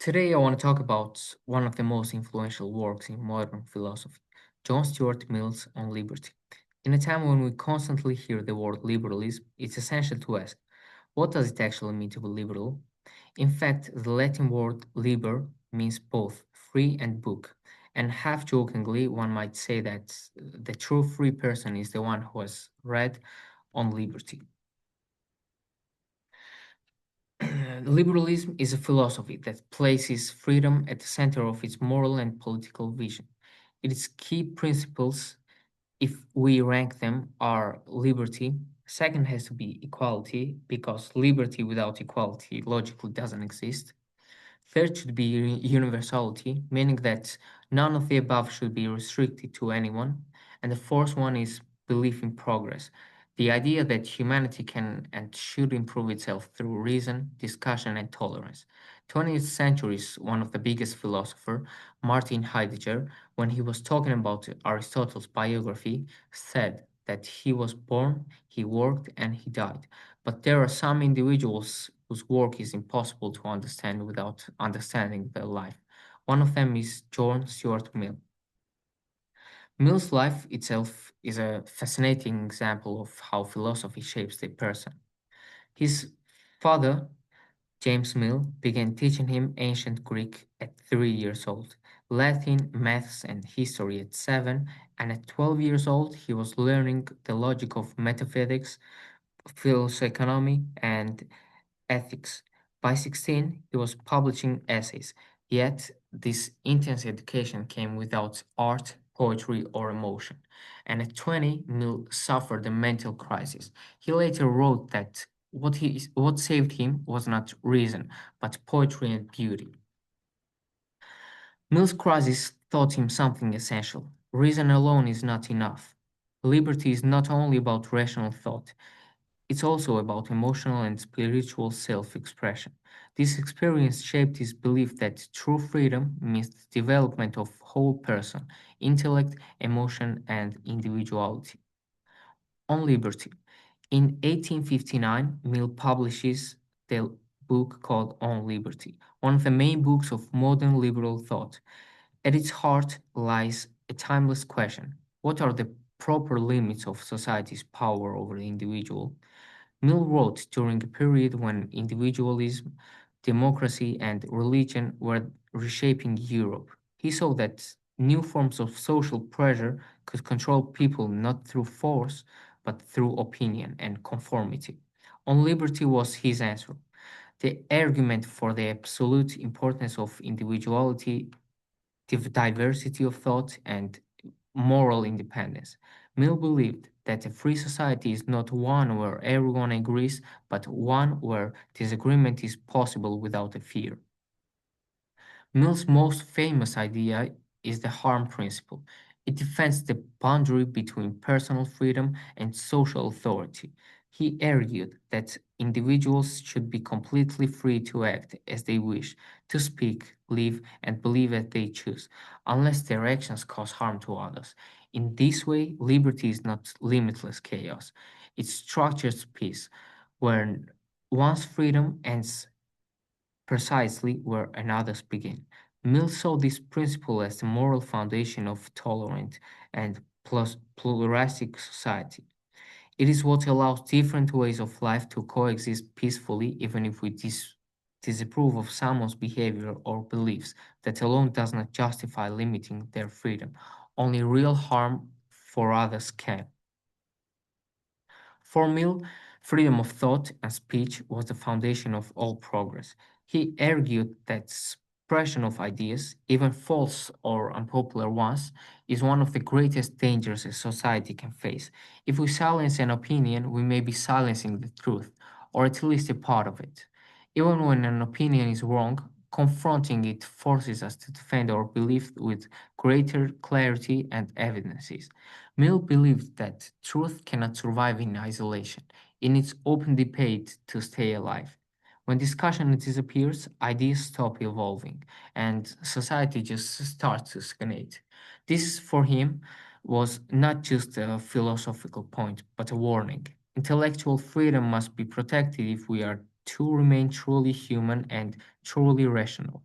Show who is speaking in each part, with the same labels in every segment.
Speaker 1: Today, I want to talk about one of the most influential works in modern philosophy, John Stuart Mill's On Liberty. In a time when we constantly hear the word liberalism, it's essential to ask, what does it actually mean to be liberal? In fact, the Latin word liber means both free and book, and half jokingly, one might say that the true free person is the one who has read On Liberty. Liberalism is a philosophy that places freedom at the center of its moral and political vision. Its key principles, if we rank them, are liberty. Second has to be equality, because liberty without equality logically doesn't exist. Third should be universality, meaning that none of the above should be restricted to anyone. And the fourth one is belief in progress, the idea that humanity can and should improve itself through reason, discussion, and tolerance. 20th century's one of the biggest philosophers, Martin Heidegger, when he was talking about Aristotle's biography, said that he was born, he worked, and he died. But there are some individuals whose work is impossible to understand without understanding their life. One of them is John Stuart Mill. Mill's life itself is a fascinating example of how philosophy shapes the person. His father, James Mill, began teaching him ancient Greek at 3 years old, Latin, maths, and history at 7, and at 12 years old he was learning the logic of metaphysics, philosophy, and ethics. By 16, he was publishing essays, yet this intense education came without art, poetry, or emotion. And at 20, Mill suffered a mental crisis. He later wrote that what saved him was not reason, but poetry and beauty. Mill's crisis taught him something essential. Reason alone is not enough. Liberty is not only about rational thought, it's also about emotional and spiritual self expression. This experience shaped his belief that true freedom means the development of whole person, intellect, emotion, and individuality. On liberty. In 1859, Mill publishes the book called On Liberty, one of the main books of modern liberal thought. At its heart lies a timeless question: what are the proper limits of society's power over the individual? Mill wrote during a period when individualism, democracy, and religion were reshaping Europe. He saw that new forms of social pressure could control people not through force, but through opinion and conformity. On liberty was his answer. The argument for the absolute importance of individuality, diversity of thought, and moral independence. Mill believed that a free society is not one where everyone agrees, but one where disagreement is possible without a fear. Mill's most famous idea is the harm principle. It defends the boundary between personal freedom and social authority. He argued that individuals should be completely free to act as they wish, to speak, live, and believe as they choose, unless their actions cause harm to others. In this way, liberty is not limitless chaos, it structures peace, where one's freedom ends precisely where another's begin. Mill saw this principle as the moral foundation of tolerant and pluralistic society. It is what allows different ways of life to coexist peacefully, even if we disapprove of someone's behavior or beliefs. That alone does not justify limiting their freedom. Only real harm for others can. For Mill, freedom of thought and speech was the foundation of all progress. He argued that expression of ideas, even false or unpopular ones, is one of the greatest dangers a society can face. If we silence an opinion, we may be silencing the truth, or at least a part of it. Even when an opinion is wrong, confronting it forces us to defend our belief with greater clarity and evidences. Mill believed that truth cannot survive in isolation. It needs open debate to stay alive. When discussion disappears, ideas stop evolving, and society just starts to stagnate. This, for him, was not just a philosophical point, but a warning. Intellectual freedom must be protected if we are to remain truly human and truly rational.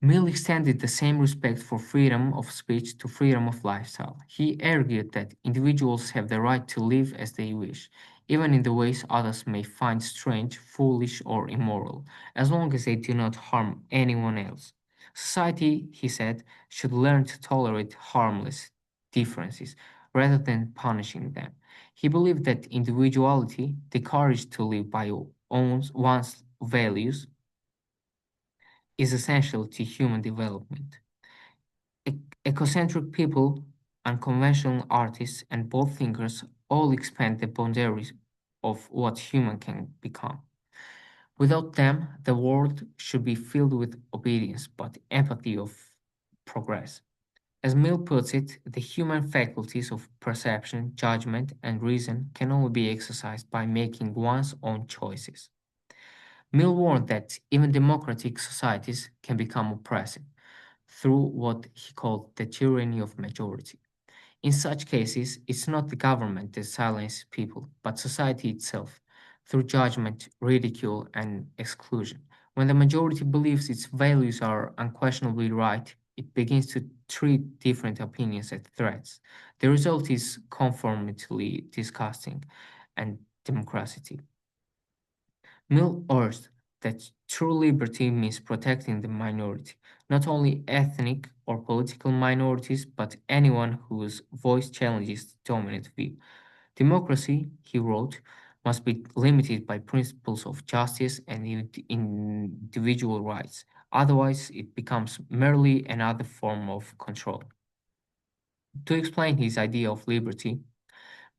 Speaker 1: Mill extended the same respect for freedom of speech to freedom of lifestyle. He argued that individuals have the right to live as they wish, even in the ways others may find strange, foolish, or immoral, as long as they do not harm anyone else. Society, he said, should learn to tolerate harmless differences rather than punishing them. He believed that individuality, the courage to live by one's values, is essential to human development. Ecocentric people, unconventional artists, and bold thinkers all expand the boundaries of what human can become. Without them, the world should be filled with obedience, but empathy of progress. As Mill puts it, the human faculties of perception, judgment, and reason can only be exercised by making one's own choices. Mill warned that even democratic societies can become oppressive through what he called the tyranny of majority. In such cases, it's not the government that silences people, but society itself, through judgment, ridicule, and exclusion. When the majority believes its values are unquestionably right, it begins to treat different opinions as threats. The result is conformity disgusting and democracy. Mill urged that true liberty means protecting the minority, not only ethnic or political minorities, but anyone whose voice challenges the dominant view. Democracy, he wrote, must be limited by principles of justice and individual rights. Otherwise, it becomes merely another form of control. To explain his idea of liberty,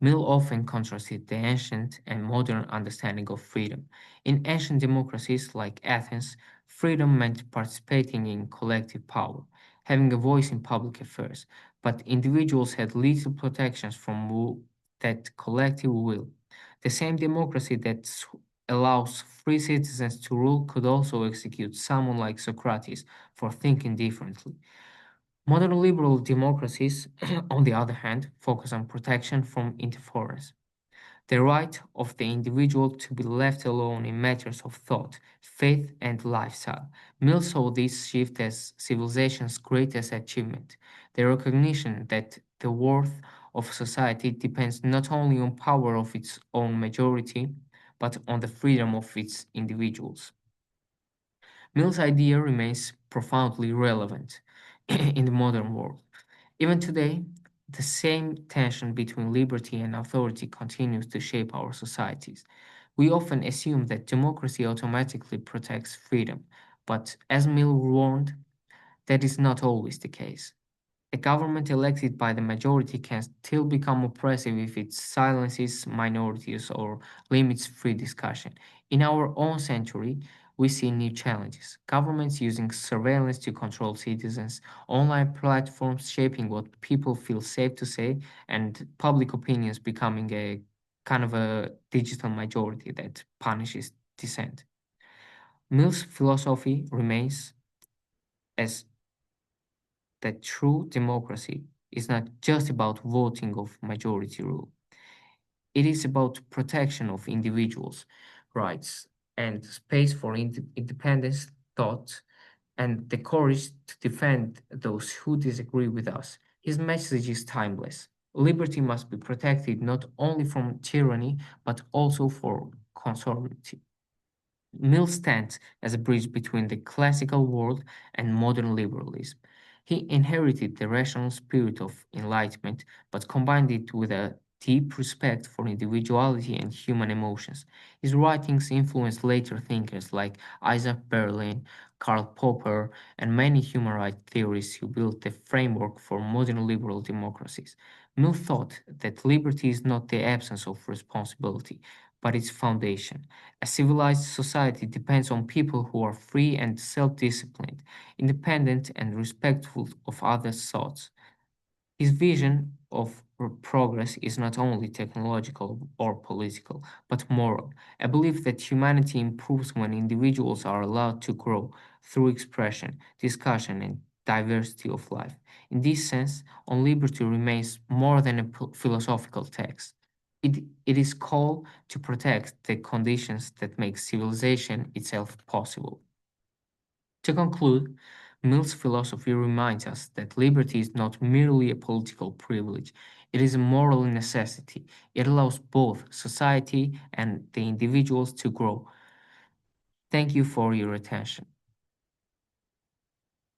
Speaker 1: Mill often contrasted the ancient and modern understanding of freedom. In ancient democracies like Athens, freedom meant participating in collective power, having a voice in public affairs, but individuals had little protections from that collective will. The same democracy that allows free citizens to rule could also execute someone like Socrates for thinking differently. Modern liberal democracies, on the other hand, focus on protection from interference, the right of the individual to be left alone in matters of thought, faith, and lifestyle. Mill saw this shift as civilization's greatest achievement, the recognition that the worth of society depends not only on power of its own majority, but on the freedom of its individuals. Mill's idea remains profoundly relevant in the modern world. Even today, the same tension between liberty and authority continues to shape our societies. We often assume that democracy automatically protects freedom, but as Mill warned, that is not always the case. A government elected by the majority can still become oppressive if it silences minorities or limits free discussion. In our own century, we see new challenges. Governments using surveillance to control citizens, online platforms shaping what people feel safe to say, and public opinions becoming a kind of a digital majority that punishes dissent. Mill's philosophy remains as that true democracy is not just about voting of majority rule. It is about protection of individuals' rights and space for independent thought and the courage to defend those who disagree with us. His message is timeless. Liberty must be protected not only from tyranny but also for conformity. Mill stands as a bridge between the classical world and modern liberalism. He inherited the rational spirit of enlightenment, but combined it with a deep respect for individuality and human emotions. His writings influenced later thinkers like Isaac Berlin, Karl Popper, and many human rights theorists who built the framework for modern liberal democracies. Mill thought that liberty is not the absence of responsibility, but its foundation. A civilized society depends on people who are free and self disciplined, independent and respectful of others' thoughts. His vision of progress is not only technological or political, but moral, a belief that humanity improves when individuals are allowed to grow through expression, discussion, and diversity of life. In this sense, On Liberty remains more than a philosophical text. It is called to protect the conditions that make civilization itself possible. To conclude, Mill's philosophy reminds us that liberty is not merely a political privilege, it is a moral necessity. It allows both society and the individuals to grow. Thank you for your attention.